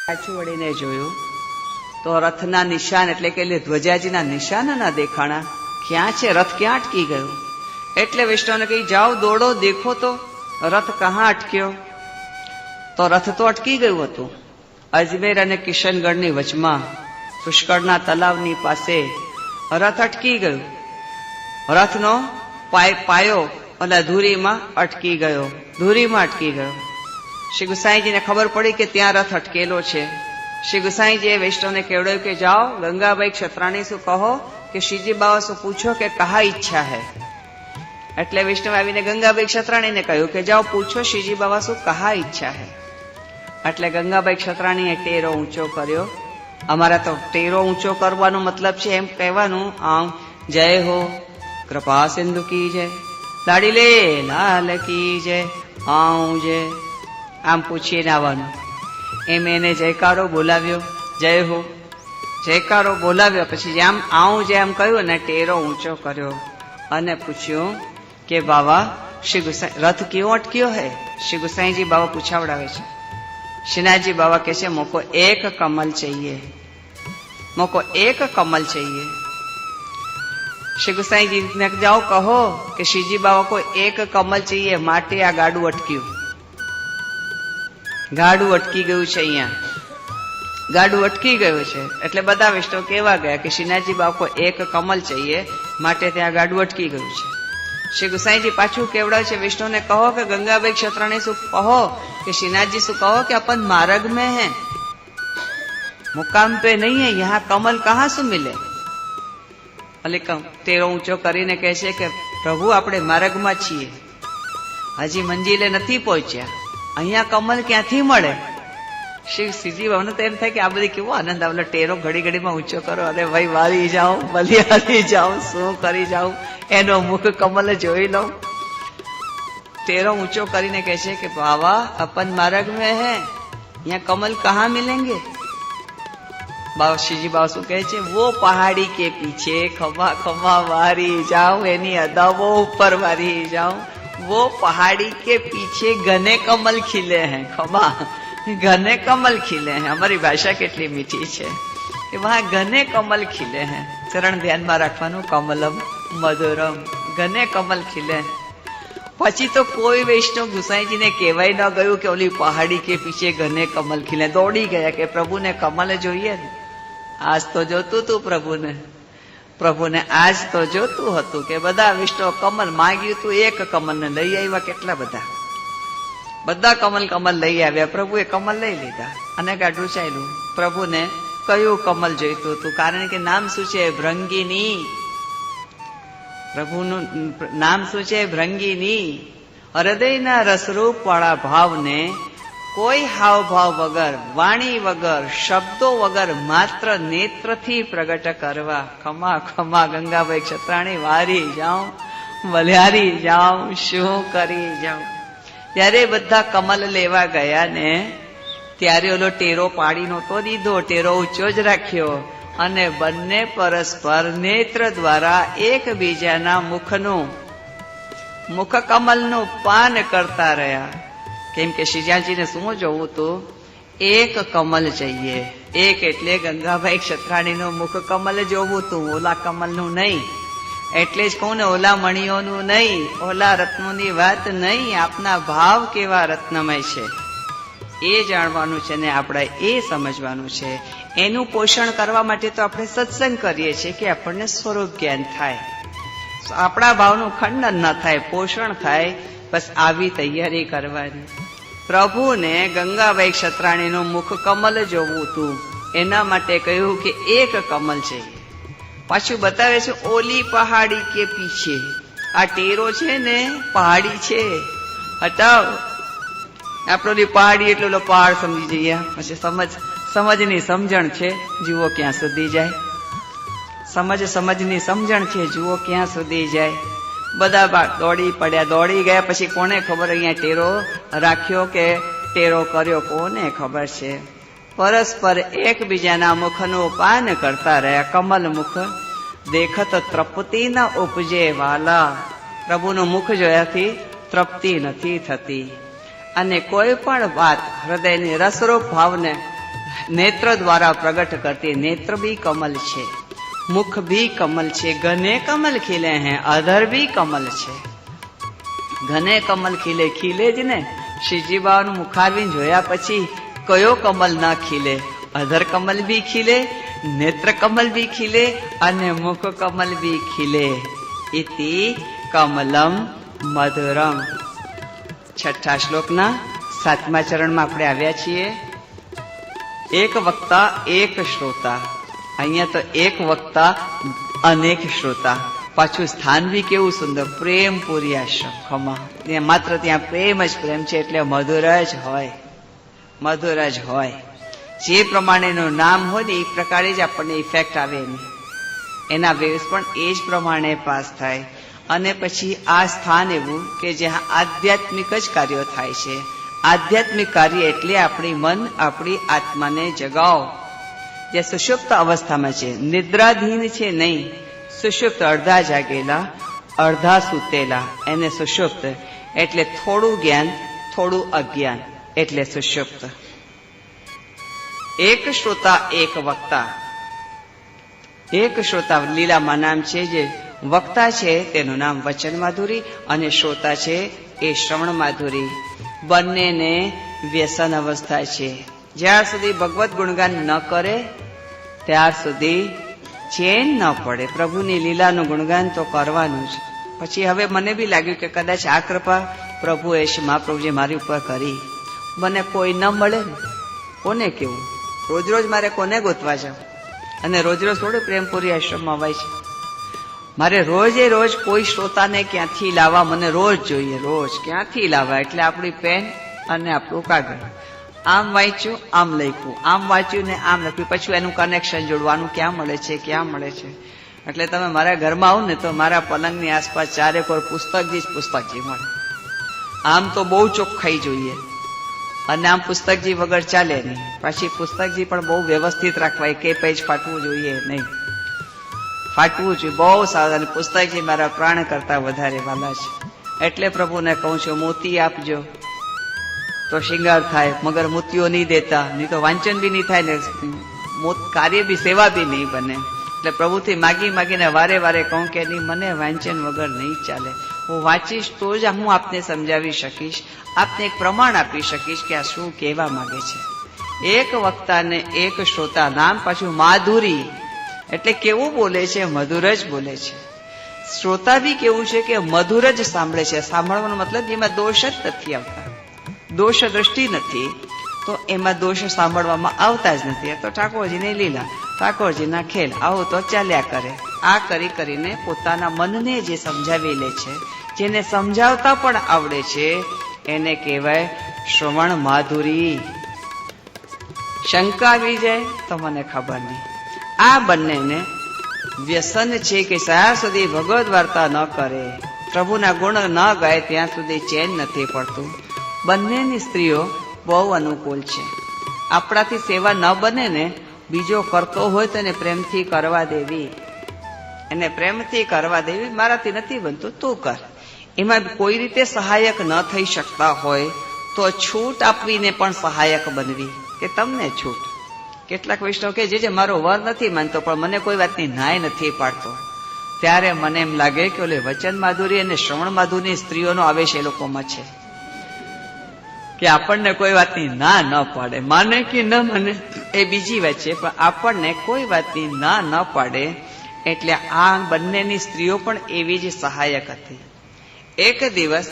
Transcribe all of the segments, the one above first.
પાછું વળીને જોયું તો રથના નિશાન એટલે કે ધ્વજાજીના નિશાન ના દેખાણા. ક્યાં છે? રથ ક્યાં અટકી ગયો? એટલે વૈષ્ણવને કહી, જાઓ દોડો, દેખો તો રથ કહાં અટક્યો. તો રથ તો અટકી ગયું હતું. અજમેર અને કિશનગઢની વચમાં પુષ્કળના તલાવની પાસે રથ અટકી ગયું. રથનો પાયો અને ધૂરીમાં અટકી ગયો. ધૂરીમાં અટકી ગયો. શ્રી ગુસાઈજીને ખબર પડી કે ત્યાં રથ અટકેલો છે. શ્રી ગુસાઈજીએ વૈષ્ણવને કેવડાવ્યું કે જાઓ ગંગાબાઈ ક્ષત્રાણી શું કહો કે શ્રીજી બાવા શું પૂછો કે કહા ઈચ્છા હૈ. એટલે વૈષ્ણવ આવીને ગંગાબાઈ ક્ષત્રાણીને કહ્યું કે જાઓ પૂછો શ્રીજી બાવા શું કહા ઈચ્છા હૈ. એટલે ગંગાબાઈ ક્ષત્રાણીએ ટેરો ઊંચો કર્યો. અમારા તો ટેરો ઊંચો કરવાનો મતલબ છે એમ કહેવાનું, આમ જય હો કૃપા સિંધુ કી જય, લાડીલે લાલ કી જય, આઉ જય, આમ પૂછીને આવવાનું. એમ એને જયકારો બોલાવ્યો, જય હો જયકારો બોલાવ્યો. પછી જેમ આવું જેમ કહ્યું ને ટેરો ઊંચો કર્યો અને પૂછ્યું કે બાવા શ્રી ગુસાઈ રથ ક્यों અટક્યો હે? શ્રી ગુસાઈજી બાવા પૂછાવડાવે છે. શ્રીનાથજી બાવા કહે છે મોકો એક કમલ चाहिए, મોકો એક કમલ चाहिए. શ્રી ગુસાઈજીને જાઓ કહો કે શ્રીજી બાવા को એક કમલ चाहिए, માટે આ ગાડું અટક્યું. ગાડું અટકી ગયું છે. અહીંયા ગાડું અટકી ગયું છે એટલે બધા વૈષ્ણવ કહેવા ગયા કે શ્રીનાથજી બાપકો એક કમલ चाहिए, માટે ત્યાં ગાડું અટકી ગયું છે. શ્રી ગુસાઈજી પાછું કેવડાવે છે વૈષ્ણવને, કહો કે ગંગાબાઈ ક્ષત્રાણી શું કહો કે શ્રીનાથજી શું કહો કે अपन मार्ग में है, मुकाम पे नहीं है, यहाँ कमल कहाँ से मिले. એટલે તેરો ઊંચો કરીને કહે છે કે પ્રભુ આપણે માર્ગમાં છીએ, હજી મંજિલે નથી પહોંચ્યા, અહીંયા કમલ ક્યાંથી મળે. શ્રીજી બાબાને તો એમ થાય કે આ બધી કેવો આનંદ આવે. ટેરો ઘડી ઘડીમાં ઊંચો કરો, અરે ભાઈ વારી જાઓ, બલિહારી જાઓ, શું કરી જાઉં, એનો મુખ કમલ જોઈ લઉં. ટેરો ઊંચો કરીને કહે છે કે બાબા अपन मार्ग में है, यहाँ कमल कहाँ मिलेंगे. બાબા શ્રીજી બાબા શું કહે છે, વો પહાડી કે પીછે ખમા ખમા વારી જાઉં, એની અદાવો ઉપર વારી જાઉં. वो पहाड़ी के पीछे घने कमल खिले हैं, खमा घने कमल खिले हैं. हमारी भाषा કેટલી મીઠી છે કે વહાં ઘને કમલ ખીલે हैं. ચરણ ધ્યાનમાં રાખવાનું, કમલમ મધુરમ, ઘને કમલ ખીલે. પછી તો કોઈ વૈષ્ણવ ગુસાઈજીને કહેવાય ન ગયું કે ઓલી પહાડી કે પીછે ઘને કમલ ખીલે. દોડી ગયા કે પ્રભુને કમલ જોઈએ ને. આજ તો જોતું તું પ્રભુને આજ તો જોતું હતું કે બધા વિષ્ણુ કમલ માંગ્યું તું, એક કમલ ને લઈ આવ્યા. કેટલા બધા કમલ લઈ આવ્યા. પ્રભુએ કમલ લઈ લીધા અને ગાઢું ચાલ્યું. પ્રભુને કયું કમલ જોઈતું હતું? કારણ કે નામ શું છે? ભૃંગિની. પ્રભુનું નામ શું છે? ભૃંગિની. હૃદયના રસરૂપ વાળા ભાવને કોઈ હાવભાવ વગર, વાણી વગર, શબ્દો વગર માત્ર નેત્રથી પ્રગટ કરવા. ખમા ખમા ગંગાબાઈ ક્ષત્રાણી વારી જાઉં, બલિહારી જાઉં, શું કરી જાઉં. ત્યારે બધા કમલ લેવા ગયા ને ત્યારે ઓલો ટેરો પાડી નહોતો દીધો, ટેરો ઊંચો જ રાખ્યો અને બંને પરસ્પર નેત્ર દ્વારા એકબીજાના મુખ કમલનું પાન કરતા રહ્યા. કેમ કે શ્રીજાજીને શું જોવું હતું? એક કમલ चाहिए. એક એટલે ગંગાબાઈ ક્ષત્રાણીનું મુખ કમલ જોવું હતું, ઓલા કમલનું નહીં. એટલે જ કહું ને, ઓલા મણીઓનું નહીં, ઓલા રત્નોની વાત નહીં. આપના ભાવ કેવા રત્નમય છે એ જાણવાનું છે ને આપણે એ સમજવાનું છે. એનું પોષણ કરવા માટે તો આપણે સત્સંગ કરીએ છીએ કે આપણને સ્વરૂપ જ્ઞાન થાય, આપણા ભાવનું ખંડન ન થાય, પોષણ થાય. બસ આવી તૈયારી કરવાની. પ્રભુને ગંગાબાઈ ક્ષત્રાણીનું મુખ કમલ જોવું હતું, એના માટે કહ્યું કે એક કમલ છે. પાછું બતાવે છે ઓલી પહાડી કે પીછે. આ ટેરો છે ને પહાડી છે, હટાવ. આપણો પહાડી એટલે ઓલો પહાડ સમજી જઈએ. પછી સમજની સમજણ છે, જુઓ ક્યાં સુધી જાય. સમજની સમજણ છે, જુઓ ક્યાં સુધી જાય. બધા દોડી પડ્યા, દોડી ગયા. પછી કોને ખબર અહીંયા ટેરો રાખ્યો કે ટેરો કર્યો, કોને ખબર છે. પરસ્પર એકબીજાના મુખનું પાન કરતા રહ્યા. કમલ મુખ દેખત તૃપ્તિ ન ઉપજે વાલા. પ્રભુનું મુખ જોયાથી તૃપ્તિ નથી થતી. અને કોઈ પણ વાત હૃદયની રસરૂપ ભાવને નેત્ર દ્વારા પ્રગટ કરતી, નેત્ર भी कमल છે, મુખ भी कमल છે, ઘને કમલ ખીલે હૈ, અધર भी कमल છે. ઘને કમલ ખીલે, ખીલે જ ને. શ્રીજી બાબાનું મુખારવિંદ જોયા પછી કયો કમલ ના ખીલે? અધર કમલ भी ખીલે, નેત્ર કમલ भी ખીલે અને મુખ કમલ भी ખીલે. ઇતિ કમલમ મધુરમ. છઠ્ઠા શ્લોકના 7મા ચરણમાં આપણે આવ્યા છીએ. એક વક્તા એક શ્રોતા. અહીંયા તો એક વક્તા અનેક શ્રોતા. પાછું સ્થાન બી કેવું સુંદર, પ્રેમપુરી આશ્રમ ખમા. ત્યાં માત્ર ત્યાં પ્રેમ જ પ્રેમ છે, એટલે મધુર જ હોય, મધુર જ હોય. જે પ્રમાણેનું નામ હોય ને એ પ્રકારે જ આપણને ઇફેક્ટ આવે એની, એના વેવ્સ પણ એ જ પ્રમાણે પાસ થાય. અને પછી આ સ્થાન એવું કે જ્યાં આધ્યાત્મિક જ કાર્યો થાય છે. આધ્યાત્મિક કાર્ય એટલે આપણી મન, આપણી આત્માને જગાવો. જે સુષુપ્ત અવસ્થામાં છે, નિદ્રાધીન છે નહીં, સુષુપ્ત, અડધા જાગેલા અડધા સૂતેલા, એને સુષુપ્ત. એટલે થોડું જ્ઞાન થોડું અજ્ઞાન, એટલે સુષુપ્ત. એક શ્રોતા એક વક્તા. એક શ્રોતા લીલામાં નામ છે, જે વક્તા છે તેનું નામ વચન માધુરી અને શ્રોતા છે એ શ્રવણ માધુરી. બંનેને વ્યસન અવસ્થા છે. જ્યાર સુધી ભગવત ગુણગાન ન કરે ત્યાર સુધી ચેન ન પડે. પ્રભુની લીલાનું ગુણગાન તો કરવાનું જ. પછી હવે મને બી લાગ્યું કે કદાચ આ કૃપા પ્રભુએ મહાપ્રભુજી મારી ઉપર કરી. મને કોઈ ન મળે ને કોને કેવું? રોજ રોજ મારે કોને ગોતવા જાવ? અને રોજ રોજ થોડું પ્રેમપુરી આશ્રમમાં અવાય છે. મારે રોજે રોજ કોઈ શ્રોતાને ક્યાંથી લાવવા, મને રોજ જોઈએ, રોજ ક્યાંથી લાવવા. એટલે આપણી પેન અને આપણું કાગળ, આમ વાંચ્યું આમ લખ્યું, આમ વાંચ્યું ને આમ લખ્યું, પછી એનું કનેક્શન જોડવાનું, ક્યાં મળે છે ક્યાં મળે છે. એટલે તમે મારા ઘરમાં આવો ને તો મારા પલંગની આસપાસ ચારેકોર પુસ્તકજી જ પુસ્તકજી મળે. આમ તો બહુ ચોખ્ખાઈ જોઈએ અને આમ પુસ્તકજી વગર ચાલે નહીં. પાછી પુસ્તકજી પણ બહુ વ્યવસ્થિત રાખવાય, કે પેજ ફાટવું જોઈએ નહીં, ફાટવું જોઈએ બહુ સાવધાન. પુસ્તકજી મારા પ્રાણ કરતા વધારે વાલા છે. એટલે પ્રભુને કહું છું, મોતી આપજો તો શિંગાર થાય, મગર મોતીઓ નહીં દેતા, નહીં તો વાંચન બી નહીં થાય ને કાર્ય બી, સેવા બી નહીં બને. એટલે પ્રભુથી માગી માગીને વારે વારે કહું કે નહીં, મને વાંચન વગર નહીં ચાલે. હું વાંચીશ તો જ હું આપને સમજાવી શકીશ, આપને એક પ્રમાણ આપી શકીશ કે આ શું કહેવા માંગે છે. એક વક્તા ને એક શ્રોતા. નામ પાછું માધુરી, એટલે કેવું બોલે છે? મધુર જ બોલે છે. શ્રોતા બી કેવું છે કે મધુર જ સાંભળે છે. સાંભળવાનો મતલબ એમાં દોષ જ નથી આવતા, દોષ દ્રષ્ટિ નથી, તો એમાં દોષ સાંભળવામાં આવતા જ નથી. તો ઠાકોરજીની લીલા, ઠાકોરજીના ખેલ, આવું તો ચાલ્યા કરે. આ કરી કરીને પોતાના મનને જે સમજાવી લે છે, જેને સમજાવતા પણ આવડે છે, એને કહેવાય શ્રવણ માધુરી. શંકા આવી જાય તો મને ખબર નહીં. આ બંનેને વ્યસન છે કે જ્યાં સુધી ભગવદ વાર્તા ન કરે, પ્રભુના ગુણ ન ગાય ત્યાં સુધી ચેન નથી પડતું. બંનેની સ્ત્રીઓ બહુ અનુકૂળ છે. આપણાથી સેવા ન બને ને, બીજો કરતો હોય તો એને પ્રેમથી કરવા દેવી, એને પ્રેમથી કરવા દેવી. મારાથી નથી બનતું, તું કર. એમાં કોઈ રીતે સહાયક ન થઈ શકતા હોય તો છૂટ આપવીને પણ સહાયક બનવી, કે તમને છૂટ. કેટલાક વૈષ્ણવ કે જે મારો વર નથી માનતો પણ મને કોઈ વાતની નાય નથી પાડતો, ત્યારે મને એમ લાગે કે ઓલે વચન માધુરી અને શ્રવણ માધુરી સ્ત્રીઓનો આવેશ એ લોકોમાં છે કે આપણને કોઈ વાતની ના ન પાડે. માને કે ન માને એ બીજી વાત છે, પણ આપણને કોઈ વાતની ના ન પાડે. એટલે આ બંનેની સ્ત્રીઓ પણ એવી જ સહાયક હતી. એક દિવસ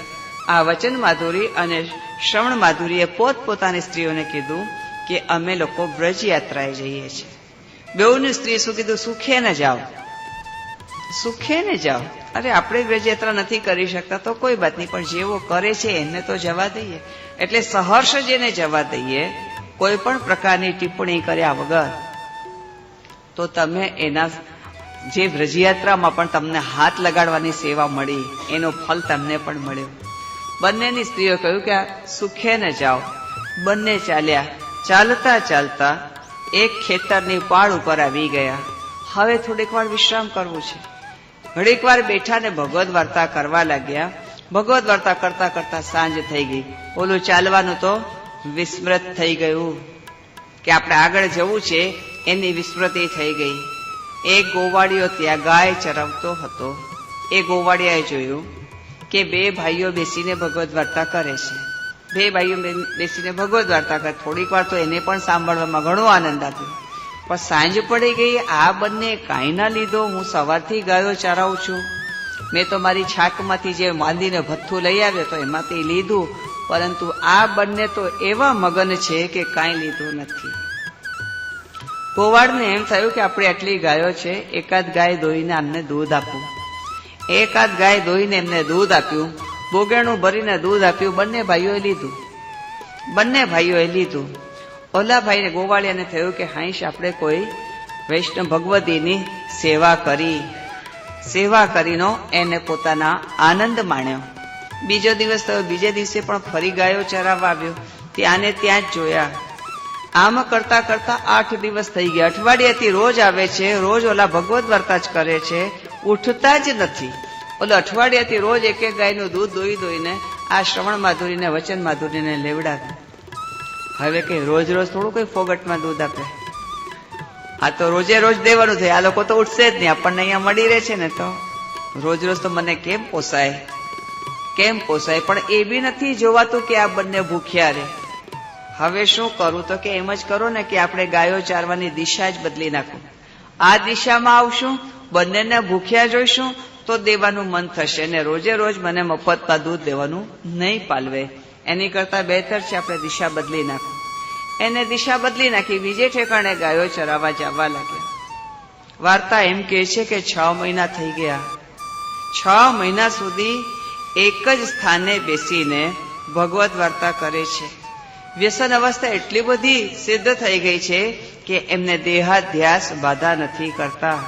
આ વચન માધુરી અને શ્રવણ માધુરીએ પોતપોતાની સ્ત્રીઓને કીધું કે અમે લોકો વ્રજ યાત્રાએ જઈએ છીએ. બેઉની સ્ત્રી શું કીધું? સુખે ને જાઓ, સુખે ને જાઓ. અરે આપણે વ્રજ યાત્રા નથી કરી શકતા તો કોઈ વાત નહીં, પણ જેવો કરે છે એને તો જવા દઈએ. એટલે સહર્ષ જેને જવા દઈએ, કોઈ પણ પ્રકારની ટિપ્પણી કર્યા વગર. તો તમે એના જે વ્રજયાત્રામાં પણ તમને હાથ લગાડવાની સેવા મળી, એનો ફલ તમને પણ મળ્યો. બંનેની સ્ત્રીઓ કહ્યું કે સુખે ને જાઓ. બંને ચાલ્યા. ચાલતા ચાલતા એક ખેતરની પાળ ઉપર આવી ગયા. હવે થોડીક વાર વિશ્રામ કરવું છે. ઘડીક વાર બેઠા ને ભગવદ વાર્તા કરવા લાગ્યા. ભગવદ વાર્તા કરતા કરતા સાંજ થઈ ગઈ. ઓલું ચાલવાનું તો વિસ્મૃત થઈ ગયું. કે આપણે આગળ જવું છે એની વિસ્મૃતિ થઈ ગઈ. એક ગોવાળિયો ત્યાં ગાય ચરાવતો હતો. એ ગોવાળિયાએ જોયું કે બે ભાઈઓ બેસીને ભગવદ્ વાર્તા કરે છે. બે ભાઈઓ બેસીને ભગવદ્ વાર્તા કરે. થોડીક વાર તો એને પણ સાંભળવામાં ઘણો આનંદ આવ્યો. પણ સાંજ પડી ગઈ. આ બંને કાંઈ ના લીધો. હું સવારથી ગાયો ચરાવું છું. મેં તો મારી છાકમાંથી જે માંદીને ભથ્થું લઈ આવ્યો તો એમાંથી લીધું, પરંતુ આ બંને તો એવા મગન છે કે કાંઈ લીધું નથી. ગોવાળને એમ થયું કે આપણે આટલી ગાયો છે, એકાદ ગાય દોઈને આમને દૂધ આપું. એકાદ ગાય દોઈને એમને દૂધ આપ્યું. બોગેણું ભરીને દૂધ આપ્યું. બંને ભાઈઓએ લીધું. ઓલા ભાઈને ગોવાળિયાને થયું કે હાઈશ આપણે કોઈ વૈષ્ણવ ભગવતીની સેવા કરીને એને પોતાના આનંદ માણ્યો. બીજો દિવસ થયો. બીજે દિવસે પણ ફરી ગાયો ચરાવવા આવ્યો. ત્યાંને ત્યાં જ જોયા. આમ કરતા કરતા 8 દિવસ થઈ ગયા. અઠવાડિયાથી રોજ આવે છે, રોજ ઓલા ભગવદ્ વાર્તા જ કરે છે, ઉઠતા જ નથી. ઓલો અઠવાડિયાથી રોજ એક એક ગાયનું દૂધ દોઈને આ શ્રવણ માધુરીને વચન માધુરીને લેવડાવે. હવે કે રોજ રોજ થોડું કોઈ ફોગટમાં દૂધ આપે. આ તો રોજે રોજ દેવાનું થાય. આ લોકો તો ઉઠશે જ નહીં. આપણને અહીંયા મળી રહે છે ને, તો રોજ રોજ તો મને કેમ પોસાય. પણ એ બી નથી જોવાતું કે આ બંને ભૂખ્યા રહે. હવે શું કરું? તો કે એમ જ કરો ને કે આપણે ગાયો ચારવાની દિશા જ બદલી નાખો. આ દિશામાં આવશું, બંનેને ભૂખ્યા જોઈશું તો દેવાનું મન થશે, ને રોજે રોજ મને મફતમાં દૂધ દેવાનું નહીં પાલવે. એની કરતા બહેતર છે આપણે દિશા બદલી નાખો. એને દિશા બદલી નાખી. બીજે ઠેકાણે ગાયો ચરાવવા જવા લાગ્યા. વાર્તા એમ કહે છે કે 6 મહિના થઈ ગયા. 6 મહિના સુધી એક જ સ્થાને બેસીને ભગવદ્ વાર્તા કરે છે. વ્યસન અવસ્થા એટલી બધી સિદ્ધ થઈ ગઈ છે કે એમને દેહાધ્યાસ બાધા નથી કરતા.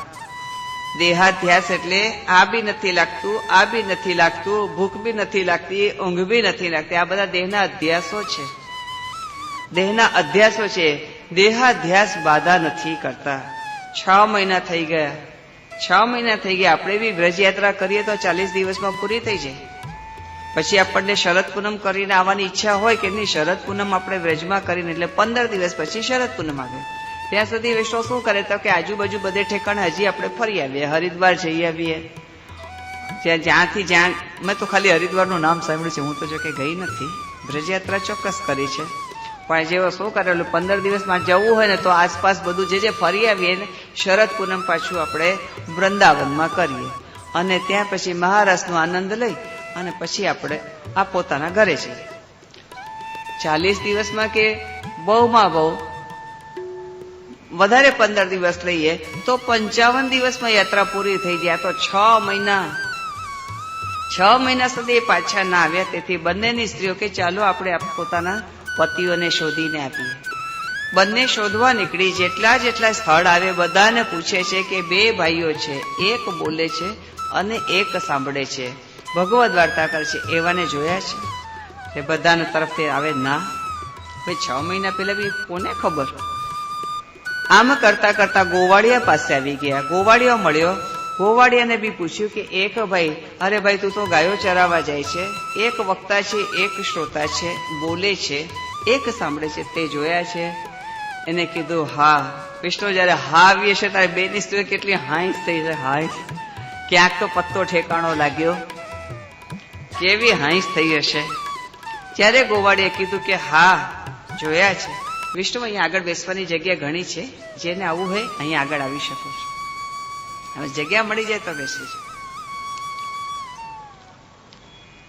દેહાધ્યાસ એટલે આ બી નથી લાગતું, આ બી નથી લાગતું, ભૂખ બી નથી લાગતી, ઊંઘ બી નથી લાગતી. આ બધા દેહના અધ્યાસો છે. દેહાધ્યાસ બાધા નથી કરતા. 6 મહિના થઈ ગયા. 6 મહિના થઈ ગયા. આપણે બી વ્રજયાત્રા કરીએ તો 40 દિવસમાં પૂરી થઈ જાય. પછી આપણને શરદ પૂનમ કરીને આવવાની ઈચ્છા હોય કે નહીં, શરદ પૂનમ આપણે વ્રજમાં કરીને એટલે 15 દિવસ પછી શરદ પૂનમ આવે. ત્યાં સુધી વૈષ્ણવ શું કરે તો કે આજુબાજુ બધે ઠેકાણે હજી આપણે ફરી આવીએ, હરિદ્વાર જઈ આવીએ. જ્યાં મેં તો ખાલી હરિદ્વારનું નામ સાંભળ્યું છે, હું તો જો કે ગઈ નથી. વ્રજયાત્રા ચોક્કસ કરી છે. પણ જેવો શું કરેલું 15 દિવસમાં જવું હોય ને તો આસપાસ બધું જે ફરી આવીએ ને શરદ પૂનમ પાછું આપણે વૃંદાવનમાં કરીએ, અને ત્યાં પછી મહારાસનો આનંદ લઈ અને પછી આપણે આ પોતાના ઘરે જઈએ. 40 દિવસમાં કે બહુમાં બહુ વધારે 15 દિવસ લઈએ તો 55 દિવસમાં યાત્રા પૂરી થઈ જાય. તો 6 મહિના સુધી પાછા ના આવ્યા. તેથી બંનેની સ્ત્રીઓ કે ચાલો આપણે પોતાના પતિઓને શોધીને આપીએ. બંને શોધવા નીકળી. જેટલા સ્થળ આવે બધાને પૂછે છે કે 2 ભાઈઓ છે, એક બોલે છે અને એક સાંભળે છે, ભગવદ્ વાર્તા કરે છે, એવાને જોયા છે? એ બધાના તરફથી આવે ના. ભાઈ 6 મહિના પહેલા બી કોને ખબર. આમ કરતા કરતા ગોવાળિયા પાસે આવી ગયા. ગોવાળિયો મળ્યો. ગોવાળિયાને બી પૂછ્યું કે એક ભાઈ, અરે ભાઈ તું તો ગાયો ચરાવવા જાય છે, એક વક્તા છે, એક શ્રોતા છે, બોલે છે, એક સાંભળે છે, તે જોયા છે? એને કીધું હા. વિષ્ણુ જયારે હા આવીએ છે ત્યારે બેની સ્ત્રીઓ કેટલી હાઈસ થઈ છે. હાઈસ ક્યાંક તો પત્તો ઠેકાણો લાગ્યો. કેવી હાઈસ થઈ હશે. ત્યારે ગોવાળીએ કીધું કે હા જોયા છે. વિષ્ણુ અહીંયા આગળ બેસવાની જગ્યા ઘણી છે, જેને આવવું હોય અહીંયા આગળ આવી શકો છો. હવે જગ્યા મળી જાય તો બેસી છે.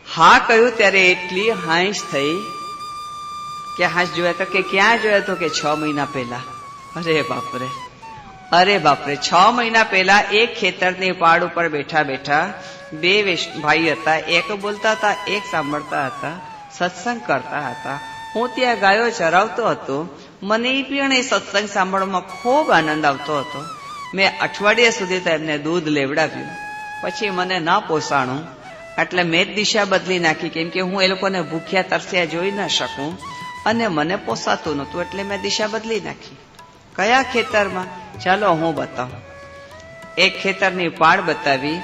હા કહ્યું ત્યારે એટલી હાઈસ થઈ કે હાશ જોયા તો કે ક્યાં જોયા તો કે 6 મહિના પહેલા. અરે બાપરે 6 મહિના પહેલા એક ખેતરની પાડ ઉપર બેઠા બેઠા 2 ભાઈ હતા. એક બોલતા હતા, એક સાંભળતા હતા, સત્સંગ કરતા હતા. હું ત્યાં ગાયો ચરાવતો હતો. મને પણ એ સત્સંગ સાંભળવામાં ખૂબ આનંદ આવતો હતો. મેં અઠવાડિયા સુધી તો એમને દૂધ લેવડાવ્યું. પછી મને ન પોસાણું એટલે મેં જ દિશા બદલી નાખી, કેમ કે હું એ લોકોને ભૂખ્યા તરસ્યા જોઈ ન શકું અને મને પોસાતું નહોતું, એટલે મેં દિશા બદલી નાખી. કયા ખેતરમાં? ચાલો હું બતાવું. એક ખેતરની પાળ બતાવી.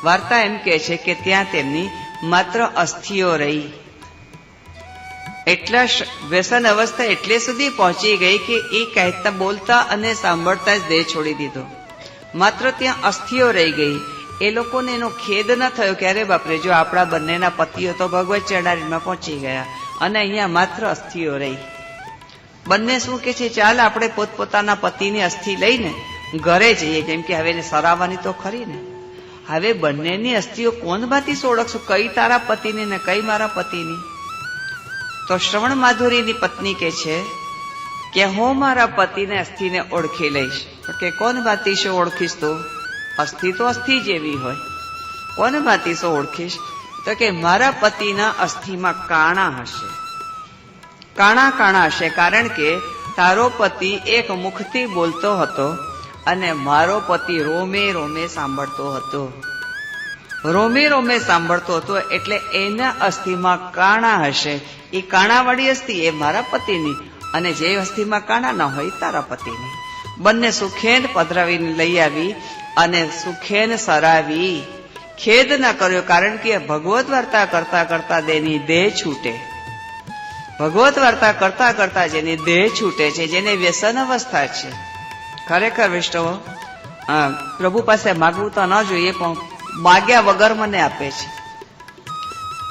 વાર્તા એમ કહે છે કે ત્યાં તેમની માત્ર અસ્થિઓ રહી. એટલા વ્યસન અવસ્થા એટલે સુધી પહોંચી ગઈ કે એ કહેતા બોલતા અને સાંભળતા જ દેહ છોડી દીધો. માત્ર ત્યાં અસ્થિઓ રહી ગઈ. એ લોકોને એનો ખેદ ન થયો કે અરે બાપરે, જો આપણા બંનેના પતિઓ તો ભગવત ચરણારીમાં પહોંચી ગયા અને અહીંયા માત્ર અસ્થિઓ રહી. બંને શું કે છે, ચાલ આપણે પોતપોતાના પતિની અસ્થિ લઈને ઘરે જઈએ, કેમ કે હવે એને સરાવવાની તો ખરી ને. હવે બંનેની અસ્થિઓ કોણ ભાતી ઓળખશું, કઈ તારા પતિની ને કઈ મારા પતિની? તો શ્રવણ માધુરીની પત્ની કે છે કે હું મારા પતિને અસ્થિને ઓળખી લઈશ. કે કોણ ભાતી શું ઓળખીશ? તો અસ્થિ તો અસ્થિ જેવી હોય, કોણ ભાતી શું ઓળખીશ? તો કે મારા પતિના અસ્થિમાં કાણા હશે, કાણા કાણા હશે, કારણ કે તારો પતિ એક મુખથી બોલતો હતો અને મારો પતિ રોમે રોમે સાંભળતો હતો. રોમે રોમે સાંભળતો હતો એટલે એના અસ્થિમાં કાણા હશે. એ કાણાવાળી અસ્થિ એ મારા પતિની, અને જે અસ્થિમાં કાણા ન હોય તારા પતિની. બંને સુખેન પધરાવીને લઈ આવી અને સુખેન સરાવી. ખેદ ન કર્યો, કારણ કે ભગવત વાર્તા કરતા કરતા તેની દેહ છૂટે. ભગવત વાર્તા કરતા કરતા જેની દેહ છૂટે છે, જેને વ્યસન અવસ્થા છે. ખરેખર વૈષ્ણવો, પ્રભુ પાસે માગવું તો ન જોઈએ, પણ માગ્યા વગર મને આપે છે.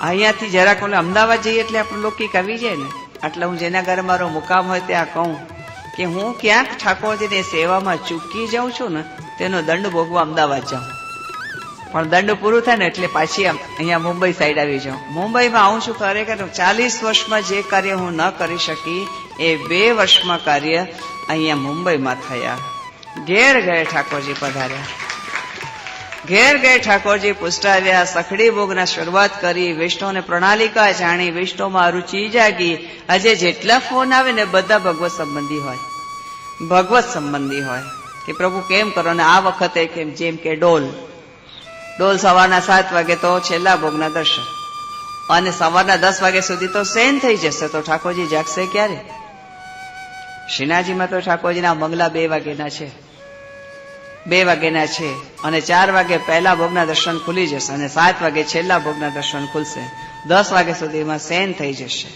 અહીંયાથી જરાક અમદાવાદ જઈએ એટલે આપણું લૌકિક આવી જાય ને. એટલે હું જેના ઘરે મારો મુકામ હોય ત્યાં કહું કે હું ક્યાંક ઠાકોરજીની સેવામાં ચૂકી જાઉં છું ને, તેનો દંડ ભોગવા અમદાવાદ જાઉં. પણ દંડ પૂરું થાય ને એટલે પાછી અહીંયા મુંબઈ સાઈડ આવી જાઉં. મુંબઈમાં આવું છું. ખરેખર 40 વર્ષમાં જે કાર્ય હું ન કરી શકી એ 2 વર્ષમાં કાર્ય અહીંયા મુંબઈમાં થયા. ઘેર ઘેર ઠાકોરજી પધાર્યા, ઘેર ઘેર ઠાકોરજી પુષ્ટાવ્યા. સખડી ભોગના શરૂઆત કરી, વૈષ્ણવને પ્રણાલિકા જાણી, વૈષ્ણવમાં રુચિ જાગી. આજે જેટલા ફોન આવે ને બધા ભગવત સંબંધી હોય, ભગવત સંબંધી હોય કે પ્રભુ કેમ કરો. ને આ વખતે કેમ, જેમ કે ડોલ સવારના 7 વાગે તો છેલ્લા ભોગના દર્શન, અને સવારના 10 વાગ્યા સુધી તો સેન થઈ જશે. તો ઠાકોરજી જાગશે ક્યારે? શ્રીનાથજીમાં તો ઠાકોરજીના મંગલા 2 વાગ્યાના છે, 2 વાગ્યાના છે, અને 4 વાગે પહેલા ભોગના દર્શન ખુલી જશે, અને 7 વાગે છેલ્લા ભોગના દર્શન ખુલશે. 10 વાગ્યા સુધીમાં સેન થઈ જશે.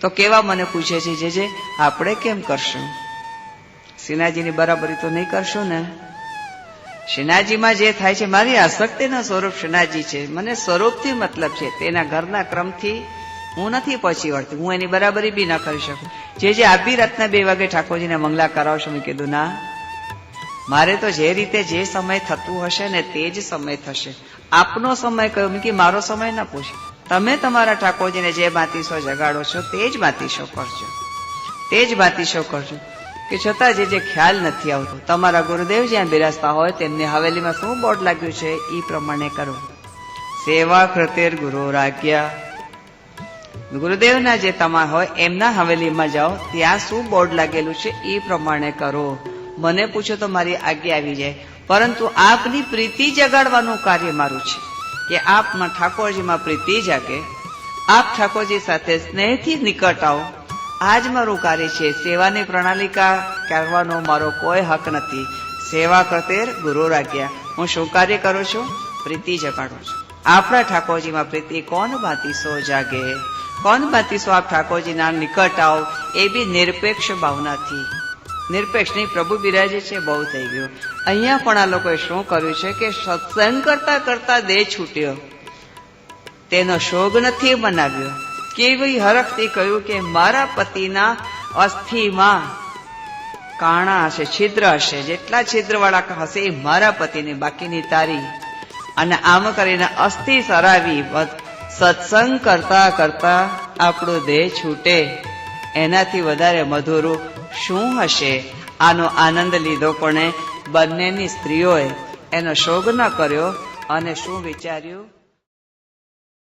તો કેવા મને પૂછે છે, જે આપણે કેમ કરશું? શ્રીનાથજીની બરાબરી તો નહીં કરશું ને. શ્રીનાથજીમાં જે થાય છે, મારી આસક્તિના સ્વરૂપ શ્રીનાથજી છે. મને સ્વરૂપથી મતલબ છે, તેના ઘરના ક્રમથી હું નથી પહોંચી વળતી. હું એની બરાબરી બી ન કરી શકું. જે આભી રાતના 2 વાગે ઠાકોરજીને મંગલા કરાવશો, મેં કીધું ના, મારે તો જે રીતે જે સમય થતું હશે ને તે જ સમય થશે. આપનો સમય કયો? મેં કે મારો સમય ના પૂછે. તમે તમારા ઠાકોરજીને જે બાતીસો જગાડો છો તે જ બાતીસો કરજો, તે જ બાતીસો કરજો. કે છતાં જે ખ્યાલ નથી આવતો, તમારા ગુરુદેવ જ્યાં બિરાજતા હોય તેમની હવેલીમાં શું બોર્ડ લાગ્યું છે એ પ્રમાણે કરો. સેવા કૃતેર ગુરુ રાજ્યા. ગુરુદેવના જે તમારા હોય એમના હવેલીમાં જાઓ, ત્યાં શું બોર્ડ લાગેલું છે એ પ્રમાણે કરો. મને પૂછો તો મારી આજ્ઞા આવી જાય, પરંતુ આપની પ્રીતિ જગાડવાનું કાર્ય મારું છે કે આપમાં ઠાકોરજીમાં પ્રીતિ જાગે, આપ ઠાકોરજી સાથે સ્નેહથી નિકટ આવો. આ જ મારું કાર્ય છે. સેવાની પ્રણાલિકા કરવાનો મારો કોઈ હક નથી. સેવા કરતેર ગુરુ રાજ્યા. હું શું કાર્ય કરું છું? પ્રીતિ જગાડું છું. આપણા ઠાકોરજીમાં પ્રીતિ કોણ બાતીસો જાગે, કોણ બાતીસો આપ ઠાકોરજીના નિકટ આવો. એ બી નિરપેક્ષ ભાવનાથી. નિરપેક્ષ નહીં, પ્રભુ બિરાજે છે, બહુ થઈ ગયું. અહીંયા પણ આ લોકોએ શું કર્યું છે કે સત્સંગ કરતા કરતા દેહ છૂટ્યો, તેનો શોગ નથી બનાવ્યો. કેવી હરખથી કહ્યું કે મારા પતિના અસ્થિમાં કાણા હશે, છિદ્ર હશે, જેટલા છિદ્રવાળા હશે એ મારા પતિની, બાકીની તારી. અને આમ કરીને અસ્થિ સરાવી. સત્સંગ કરતા કરતા આપણો દેહ છૂટે, એનાથી વધારે મધુરું શું હશે? આનો આનંદ લીધો, પણ બંનેની સ્ત્રીઓએ એનો શોગ ન કર્યો અને શું વિચાર્યું?